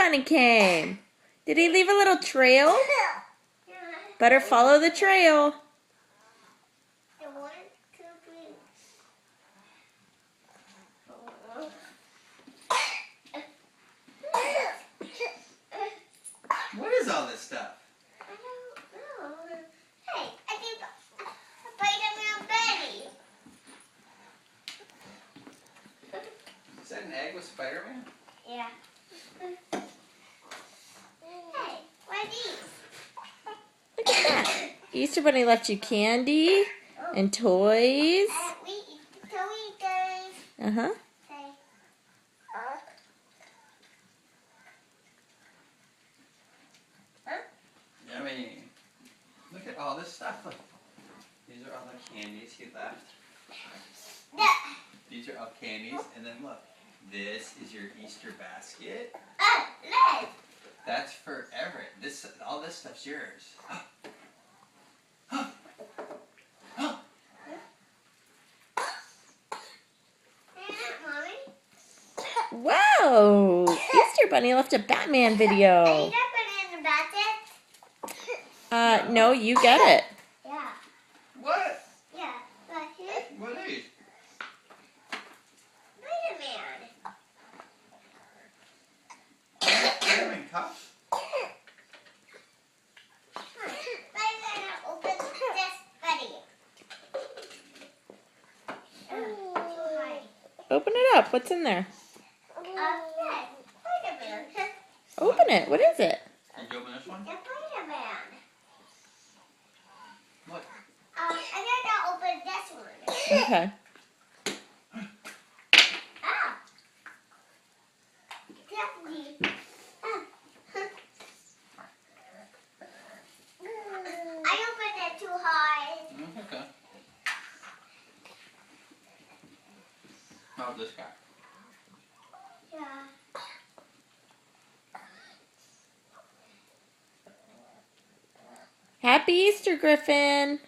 Bunny came. Did he leave a little trail? Better follow the trail. What is all this stuff? I don't know. Hey, I think Spider-Man Betty. Is that an egg with Spider-Man? Yeah. Hey, what are these? Look at that. Easter Bunny left you candy and toys. We eat those. Uh-huh. I mean, look at all this stuff. Look. These are all the candies he left. These are all candies, and then look. This is your Easter basket. Look. That's for Everett. All this stuff's yours. Whoa! Easter Bunny left a Batman video. Are you not putting in the basket? No, you get it. Yeah. What? Yeah. But here's What are these? Spider-Man. Spider-Man cups? Spider-Man, open this, buddy. Too high. Open it up. What's in there? Yes, Spider-Man. Open it. What is it? Did you open this one? The Spider-Man. Look. I gotta open this one. Okay. Ah. Definitely. I opened it too high. Okay. How about this guy? Yeah. Happy Easter, Griffin.